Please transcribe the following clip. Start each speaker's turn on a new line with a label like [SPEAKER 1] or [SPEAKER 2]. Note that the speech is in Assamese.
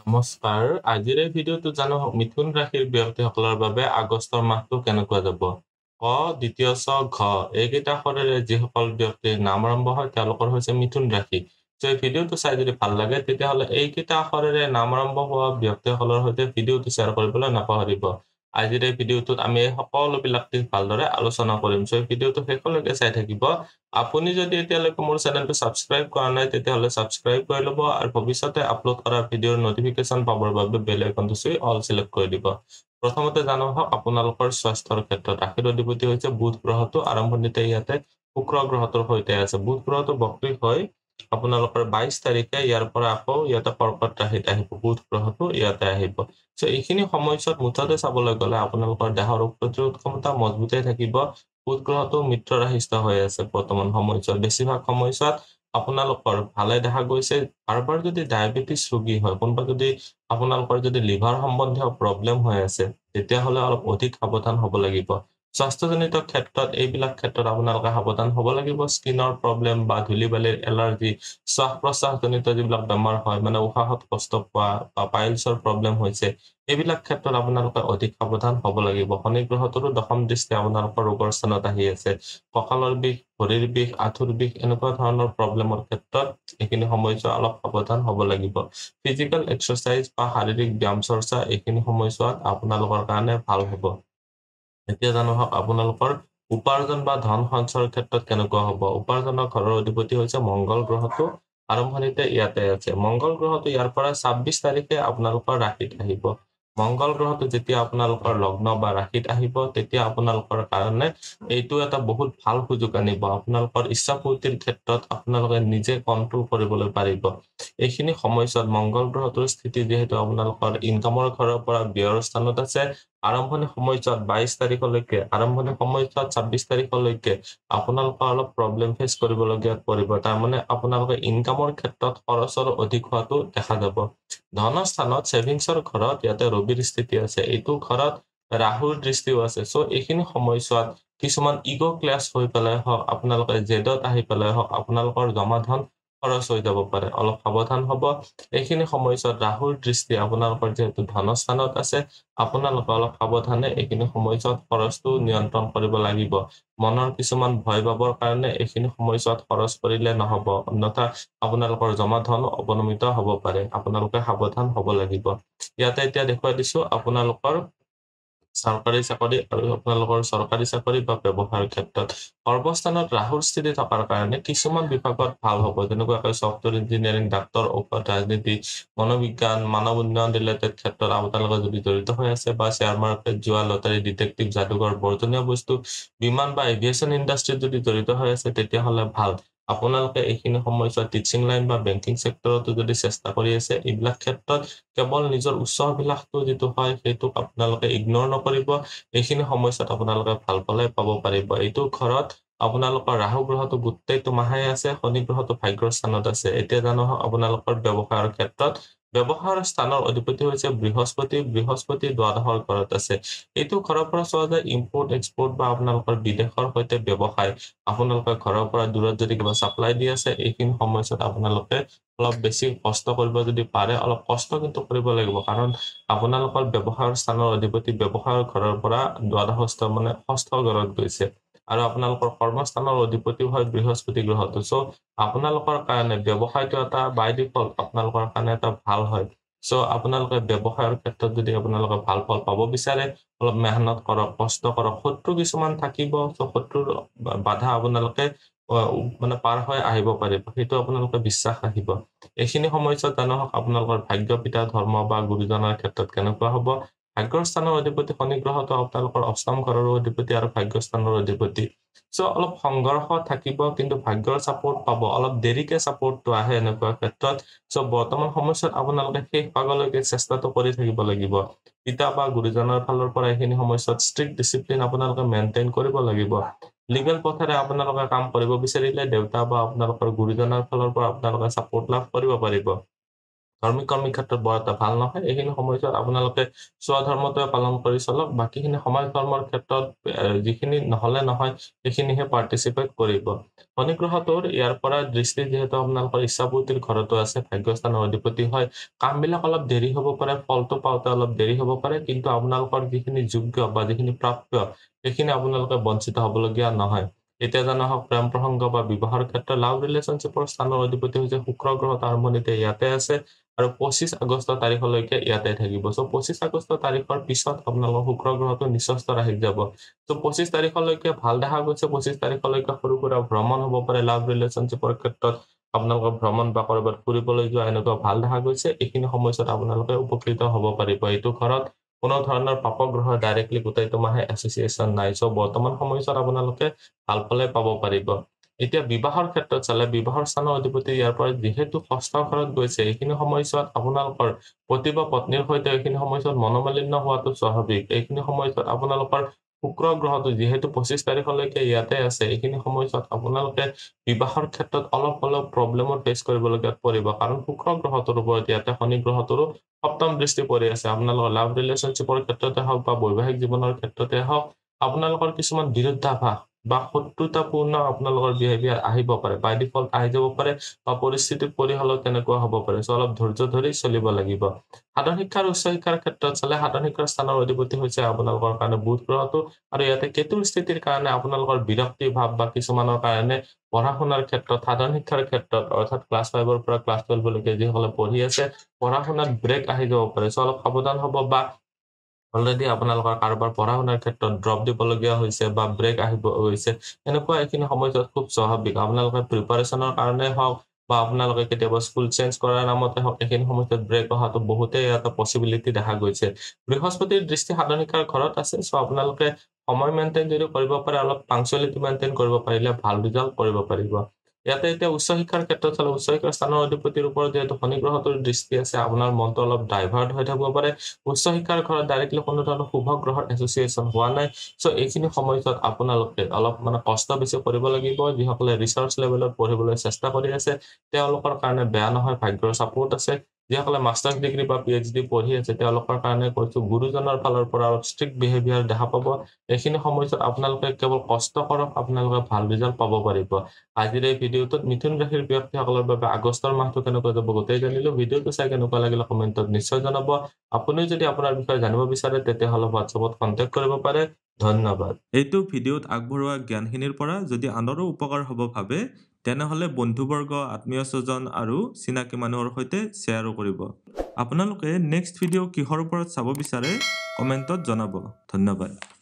[SPEAKER 1] নমস্কাৰ আজিৰ এই ভিডিঅ'টো জানো মিথুন ৰাশিৰ ব্যক্তিসকলৰ বাবে আগষ্টৰ মাহটো কেনেকুৱা যাব ক দ্বিতীয় ছ ঘ এইকেইটা আখৰেৰে যিসকল ব্যক্তিৰ নাম আৰম্ভ হয় তেওঁলোকৰ হৈছে মিথুন ৰাশি এই ভিডিঅ'টো চাই যদি ভাল লাগে তেতিয়াহ'লে এইকেইটা আখৰেৰে নাম আৰম্ভ হোৱা ব্যক্তিসকলৰ সৈতে ভিডিঅ'টো শ্বেয়াৰ কৰিবলৈ নাপাহৰিব আজিৰ এই ভিডিঅ'টোত আমি সকলোবিলাক দিশ ভালদৰে আলোচনা কৰিম এই ভিডিঅ'টো শেষলৈকে চাই থাকিব আপুনি যদি এতিয়ালৈকে মোৰ চেনেলটো সাবস্ক্ৰাইব কৰা নাই তেতিয়াহ'লে সাবস্ক্ৰাইব কৰি ল'ব আৰু ভৱিষ্যতে আপলোড কৰা ভিডিঅ'ৰ নটিফিকেশন পাবৰ বাবে বেল আইকনটো চুই অল সিলেক্ট কৰি দিব প্ৰথমতে জানো হওক আপোনালোকৰ স্বাস্থ্যৰ ক্ষেত্ৰত ৰাশিৰ অধিপতি হৈছে বুধ গ্ৰহটো আৰম্ভণিতে ইয়াতে শুক্ৰ গ্ৰহটোৰ সৈতে আছে বুধ গ্ৰহটো বক্ৰী হৈ আপোনালোকৰ 22 তাৰিখে ইয়াৰ পৰা আকৌ ইয়াতে কৰ্কট ৰাশিত আহিব বুধ গ্ৰহটো ইয়াতে আহিব সো এইখিনি সময়ছোৱাত মুঠতে চাবলৈ গ'লে আপোনালোকৰ দেহৰ ৰোগ প্ৰতিৰোধ ক্ষমতা মজবুত হৈ থাকিব বুধ গ্ৰহটো মিত্ৰ ৰাশিস্থ হৈ আছে বৰ্তমান সময়ছোৱাত বেছিভাগ সময়ছোৱাত আপোনালোকৰ ভালে দেখা গৈছে বাৰবাৰ যদি ডায়াবেটিস ৰোগী হয় কোনবা যদি আপোনালোকৰ যদি লিভাৰ সম্বন্ধীয় প্ৰবলেম হৈ আছে তেতিয়াহ'লে অলপ অধিক সাৱধান হ'ব লাগিব স্বাস্থ্যজনিত ক্ষেত্ৰত এইবিলাক ক্ষেত্ৰত আপোনালোকে সাৱধান হ'ব লাগিব স্কিনৰ প্ৰবলেম বা ধূলিবালিৰ এলাৰ্জি শ্বাস প্ৰশ্বাসজনিত যিবিলাক বেমাৰ হয় মানে উশাহত কষ্ট পোৱা বা পাইলছৰ প্ৰবলেম হৈছে এইবিলাক ক্ষেত্ৰত আপোনালোকে অধিক সাৱধান হ'ব লাগিব শনি গ্ৰহটোৰ দশম দৃষ্টি আপোনালোকৰ ৰোগৰ স্থানত আহি আছে কঁকালৰ বিষ ভৰিৰ বিষ আঁঠুৰ বিষ এনেকুৱা ধৰণৰ প্ৰবলেমৰ ক্ষেত্ৰত এইখিনি সময়ছোৱা অলপ সাৱধান হ'ব লাগিব ফিজিক্যাল এক্সাৰসাইজ বা শাৰীৰিক ব্যায়াম চৰ্চা এইখিনি সময়ছোৱাত আপোনালোকৰ কাৰণে ভাল হ'ব এতিয়া জানো হওক আপোনালোকৰ উপাৰ্জন বা ধন সঞ্চয়ৰ ক্ষেত্ৰত কেনেকুৱা হ'ব উপাৰ্জনৰ ঘৰৰ অধিপতি হৈছে মংগল গ্ৰহটো আৰম্ভণিতে ইয়াতে আছে মংগল গ্ৰহটো ইয়াৰ পৰা 26 তাৰিখে আপোনালোকৰ ৰাশিত আহিব মংগল গ্ৰহটো যেতিয়া আপোনালোকৰ লগ্ন বা ৰাশিত আহিব তেতিয়া আপোনালোকৰ কাৰণে এইটো এটা বহুত ভাল সুযোগ আনিব আপোনালোকৰ ইচ্ছা পূৰ্তিৰ ক্ষেত্ৰত আপোনালোকে নিজে কন্ট্ৰোল কৰিবলৈ পাৰিব এইখিনি সময়ছোৱাত মংগল গ্ৰহটোৰ স্থিতি যেহেতু আপোনালোকৰ ইনকামৰ ঘৰৰ পৰা ব্যয়ৰ স্থানত আছে আৰম্ভণি সময়ছোৱাত 22 তাৰিখলৈকে আৰম্ভণি সময়ছোৱাত 26 তাৰিখলৈকে আপোনালোকৰ অলপ প্ৰবলেম ফেচ কৰিবলগীয়া পৰিব তাৰ মানে আপোনালোকে ইনকামৰ ক্ষেত্ৰত খৰচৰ অধিক হোৱাটো দেখা যাব ধনৰ স্থানত সেভিংছৰ ঘৰত ইয়াতে ৰবিৰ স্থিতি আছে এইটো ঘৰত ৰাহুৰ দৃষ্টিও আছে সো এইখিনি সময়ছোৱাত কিছুমান ইগো ক্লাছ হৈ পেলাই হওক আপোনালোকে জেদত আহি পেলাই হওক আপোনালোকৰ জমা ধন খৰচ হৈ যাব পাৰে অলপ সাৱধান হ'ব এইখিনি সময়ছোৱাত ৰাহুৰ দৃষ্টি আপোনালোকৰ যেহেতু ধনস্থানত আছে আপোনালোকে অলপ সাৱধানে এইখিনি সময়ছোৱাত খৰচটো নিয়ন্ত্ৰণ কৰিব লাগিব মনৰ কিছুমান ভয় ভাবৰ কাৰণে এইখিনি সময়ছোৱাত খৰচ কৰিলে নহব অন্যথা আপোনালোকৰ জমা ধন অৱনমিত হ'ব পাৰে আপোনালোকে সাৱধান হ'ব লাগিব ইয়াতে এতিয়া দেখুৱাই দিছো আপোনালোকৰ চৰকাৰী চাকৰি আৰু আপোনালোকৰ চৰকাৰী চাকৰি বা ব্যৱসায়ৰ ক্ষেত্ৰত সৰ্বস্থানত ৰাহুৰ স্থিতি থকাৰ কাৰণে কিছুমান বিভাগত ভাল হ'ব যেনেকৈ সফটৱেৰ ইঞ্জিনিয়াৰিং ডাক্তৰ ঔষধ ৰাজনীতি মনোবিজ্ঞান মানৱ উন্নয়ন ৰিলেটেড ক্ষেত্ৰত আপোনালোকে যদি জড়িত হৈ আছে বা শেয়াৰ মাৰ্কেট জুৱা লটাৰী ডিটেকটিভ যাদুঘৰ বৰ্জনীয় বস্তু বিমান বা এভিয়েশন ইণ্ডাষ্ট্ৰীত যদি জড়িত হৈ আছে তেতিয়াহ'লে ভাল আপোনালোকে এইখিনি সময়ছোৱাত টিচিং লাইন বা বেংকিং সেক্টৰতো যদি চেষ্টা কৰি আছে এইবিলাক ক্ষেত্ৰত কেৱল নিজৰ উচ্চ অভিলাষটো যেটো হয় সেইটো আপোনালোকে ইগনোৰ নকৰিব এইখিনি সময়ছোৱাত আপোনালোকে ভাল ফলে পাব পাৰিব এইটো ঘৰত আপোনালোকৰ ৰাহু গ্ৰহটো গোটেইটো মাহে আছে শনি গ্ৰহটো ভাগ্যৰ স্থানত আছে এতিয়া জানো আপোনালোকৰ ব্যৱসায়ৰ ক্ষেত্ৰত ব্যৱসায়ৰ স্থানৰ অধিপতি হৈছে বৃহস্পতি দ্বাদশৰ ঘৰত আছে এইটো ঘৰৰ পৰা চোৱা যায় ইম্পৰ্ট এক্সপৰ্ট বা আপোনালোকৰ বিদেশৰ সৈতে ব্যৱসায় আপোনালোকৰ ঘৰৰ পৰা দূৰত যদি কিবা সাপ্লাই দি আছে এইখিনি সময়ছোৱাত আপোনালোকে অলপ বেছি কষ্ট কৰিব যদি পাৰে অলপ কষ্ট কিন্তু কৰিব লাগিব কাৰণ আপোনালোকৰ ব্যৱসায়ৰ স্থানৰ অধিপতি ব্যৱসায়ৰ ঘৰৰ পৰা দ্বাদশস্থ মানে ষষ্ঠ ঘৰত গৈছে আৰু আপোনালোকৰ কৰ্মস্থানৰ অধিপতি হয় বৃহস্পতি গ্ৰহটো সো আপোনালোকৰ কাৰণে ব্যৱসায়টো এটা বাই ডিফল্ট আপোনালোকৰ কাৰণে এটা ভাল হয় সো আপোনালোকে ব্যৱসায়ৰ ক্ষেত্ৰত যদি আপোনালোকে ভাল ফল পাব বিচাৰে অলপ মেহনত কৰক কষ্ট কৰক শত্ৰু কিছুমান থাকিব সো শত্ৰুৰ বাধা আপোনালোকে মানে পাৰ হৈ আহিব পাৰিব সেইটো আপোনালোকে বিশ্বাস ৰাখিব এইখিনি সময়ছোৱাত জানো আপোনালোকৰ ভাগ্য পিতা ধৰ্ম বা গুৰুজনৰ ক্ষেত্ৰত কেনেকুৱা হ'ব ভাগ্যৰ স্থানৰ অধিপতি শনি গ্ৰহটো আপোনালোকৰ অষ্টম ঘৰৰ অধিপতি আৰু ভাগ্যস্থানৰ অধিপতি সো অলপ সংঘৰ্ষ থাকিব কিন্তু ভাগ্যৰ সাপোৰ্ট পাব অলপ দেৰিকে সাপোৰ্টটো আহে এনেকুৱা ক্ষেত্ৰত সো বৰ্তমান সময়ছোৱাত আপোনালোকে শেষ ভাগলৈকে চেষ্টাটো কৰি থাকিব লাগিব পিতা বা গুৰুজনৰ ফালৰ পৰা এইখিনি সময়ছোৱাত ষ্ট্ৰিক্ট ডিসিপ্লিন আপোনালোকে মেইনটেইন কৰিব লাগিব লিগেল পথেৰে আপোনালোকে কাম কৰিব বিচাৰিলে দেউতা বা আপোনালোকৰ গুৰুজনৰ ফালৰ পৰা আপোনালোকে সাপোৰ্ট লাভ কৰিব পাৰিব ধাৰ্মিক কৰ্মীৰ ক্ষেত্ৰত বৰ এটা ভাল নহয় এইখিনি সময়ছোৱাত আপোনালোকে স্বধৰ্মটোৱে পালন কৰি চলক বাকীখিনি সমাজ ধৰ্মৰ ক্ষেত্ৰত যিখিনি নহলে নহয় সেইখিনিহে পাৰ্টিচিপেট কৰিব শনি গ্ৰহটোৰ ইয়াৰ পৰা দৃষ্টি যিহেতু আপোনালোকৰ ইচ্ছাপূৰ্তিৰ ঘৰতো আছে ভাগ্যস্থানৰ অধিপতি হয় কামবিলাক অলপ দেৰি হ'ব পাৰে ফলটো পাওঁতে অলপ দেৰি হ'ব পাৰে কিন্তু আপোনালোকৰ যিখিনি যোগ্য বা যিখিনি প্ৰাপ্য সেইখিনি আপোনালোকে বঞ্চিত হ'বলগীয়া নহয় এতিয়া জানা হওক প্ৰেম প্ৰসংগ বা বিবাহৰ ক্ষেত্ৰত লাভ ৰিলেশ্যনশ্বিপৰ স্থানৰ অধিপতি হৈছে শুক্ৰ গ্ৰহত আৰম্ভণিতে ইয়াতে আছে আৰু 25 আগষ্ট তাৰিখলৈকে ইয়াতে থাকিব সো 25 আগষ্ট তাৰিখৰ পিছত আপোনালোকৰ শুক্ৰ গ্ৰহটো নিচস্ত ৰাশিত যাব সো 25 তাৰিখলৈকে ভাল দেখা গৈছে 25 তাৰিখলৈকে সৰু সুৰা ভ্ৰমণ হ'ব পাৰে লাভ ৰিলেশ্যনশ্বিপৰ ক্ষেত্ৰত আপোনালোকৰ ভ্ৰমণ বা কৰবাত ফুৰিবলৈ যোৱা এনেকুৱা ভাল দেখা গৈছে এইখিনি সময়ছোৱাত আপোনালোকে উপকৃত হ'ব পাৰিব এইটো ঘৰত কোনো ধৰণৰ পাপ গ্ৰহ ডাইৰেক্টলি গোটেইটো মাহে এছ'চিয়েশ্যন নাই সো বৰ্তমান সময়ছোৱাত আপোনালোকে ভাল ফলে পাব পাৰিব এতিয়া বিবাহৰ ক্ষেত্ৰত চালে বিবাহৰ স্থানৰ অধিপতি ইয়াৰ পৰা যিহেতু ষষ্ঠ ঘৰত গৈছে এইখিনি সময়ছোৱাত আপোনালোকৰ পতি বা পত্নীৰ সৈতে এইখিনি সময়ছোৱাত মনোমালিন্য হোৱাটো স্বাভাৱিক এইখিনি সময়ছোৱাত আপোনালোকৰ শুক্ৰ গ্ৰহটো যিহেতু 25 তাৰিখলৈকে ইয়াতে আছে এইখিনি সময়ছোৱাত আপোনালোকে বিবাহৰ ক্ষেত্ৰত অলপ প্ৰব্লেমৰ ফেচ কৰিবলগীয়া পৰিব কাৰণ শুক্ৰ গ্ৰহটোৰ ওপৰত ইয়াতে শনি গ্ৰহটোৰো সপ্তম দৃষ্টি পৰি আছে আপোনালোকৰ লাভ ৰিলেশ্যনশ্বিপৰ ক্ষেত্ৰতে হওক বা বৈবাহিক জীৱনৰ ক্ষেত্ৰতে হওক আপোনালোকৰ কিছুমান বিৰুদ্ধাভাস বা শত্ৰুতাপূৰ্ণ আপোনালোকৰ বিহেভিয়াৰ আহিব পাৰে বাই ডিফল্ট আহি যাব পাৰে বা পৰিস্থিতিত পৰি হলেও তেনেকুৱা হ'ব পাৰে সো অলপ ধৈৰ্য ধৰি চলিব লাগিব সাধাৰণ শিক্ষাৰ উচ্চ শিক্ষাৰ ক্ষেত্ৰত চালে সাধাৰণ শিক্ষাৰ স্থানৰ অধিপতি হৈছে আপোনালোকৰ কাৰণে বুধ গ্ৰহটো আৰু ইয়াতে কেতুৰ স্থিতিৰ কাৰণে আপোনালোকৰ বিৰক্তি ভাৱ বা কিছুমানৰ কাৰণে পঢ়া শুনাৰ ক্ষেত্ৰত সাধাৰণ শিক্ষাৰ ক্ষেত্ৰত অৰ্থাৎ ক্লাছ 5 পৰা ক্লাছ 12 লৈকে যিসকলে পঢ়ি আছে পঢ়া শুনাত ব্ৰেক আহি যাব পাৰে সো অলপ সাৱধান হ'ব বা অলৰেডি আপোনালোকৰ কাৰোবাৰ পঢ়া শুনাৰ ক্ষেত্ৰত ড্ৰপ দিবলগীয়া হৈছে বা ব্ৰেক আহিব হৈছে এনেকুৱা এইখিনি সময়ত খুব স্বাভাৱিক আপোনালোকে প্ৰিপাৰেচনৰ কাৰণে হওক বা আপোনালোকে কেতিয়াবা স্কুল চেঞ্জ কৰাৰ নামতে হওক এইখিনি সময়ত ব্ৰেক অহাটো বহুতেই এটা পসিবিলিটি দেখা গৈছে বৃহস্পতিৰ দৃষ্টি সাধাৰণ শিক্ষাৰ ঘৰত আছে সো আপোনালোকে সময় মেইনটেইন যদি কৰিব পাৰে অলপ পাংচুৱেলিটি মেইনটেইন কৰিব পাৰিলে ভাল ৰিজাল্ট কৰিব পাৰিব ইয়াতে এতিয়া উচ্চ শিক্ষাৰ ক্ষেত্ৰত চালে উচ্চ শিক্ষাৰ স্থানৰ অধিপতিৰ ওপৰত যেহেতু শনি গ্ৰহটোৰ দৃষ্টি আছে আপোনাৰ মনটো অলপ ডাইভাৰ্ট হৈ থাকিব পাৰে উচ্চ শিক্ষাৰ ঘৰত ডাইৰেক্টলি কোনো ধৰণৰ শুভ গ্ৰহৰ এছ'চিয়েশ্যন হোৱা নাই সো এইখিনি সময়ত আপোনালোকে অলপ কষ্ট বেছি কৰিব লাগিব যিসকলে ৰিচাৰ্চ লেভেলত পঢ়িবলৈ চেষ্টা কৰি আছে তেওঁলোকৰ কাৰণে বেয়া নহয় ভাগ্যৰ সাপোৰ্ট আছে যিসকলে মাষ্টাৰ্ছ ডিগ্ৰী বা পিএইচডি পঢ়ি আছে তেওঁলোকৰ কাৰণে কৈছো গুৰুজনৰ ফালৰ পৰা ষ্ট্ৰিক্ট বিহেভিয়াৰ দেখা পাব এইখিনি সময়ত আপোনালোকে কেৱল কষ্ট কৰক আপোনালোকে ভাল ৰিজাল্ট পাব পাৰিব আজিৰ এই ভিডিঅ'টোত মিথুন ৰাশিৰ ব্যক্তিসকলৰ বাবে আগষ্টৰ মাহটো কেনেকৈ যাব গোটেই জানিলো ভিডিঅ'টো চাই কেনেকুৱা লাগিলে কমেন্টত নিশ্চয় জনাব আপুনি যদি আপোনাৰ বিষয়ে জানিব বিচাৰে তেতিয়াহ'লে হোৱাটছএপত কন্টেক্ট কৰিব পাৰে ধন্যবাদ
[SPEAKER 2] এইটো ভিডিঅ'ত আগবঢ়োৱা জ্ঞানখিনিৰ পৰা যদি আনৰো উপকাৰ হ'ব ভাবে তেনেহ'লে বন্ধুবৰ্গ আত্মীয় স্বজন আৰু চিনাকি মানুহৰ সৈতে শ্বেয়াৰো কৰিব আপোনালোকে নেক্সট ভিডিঅ' কিহৰ ওপৰত চাব বিচাৰে কমেন্টত জনাব ধন্যবাদ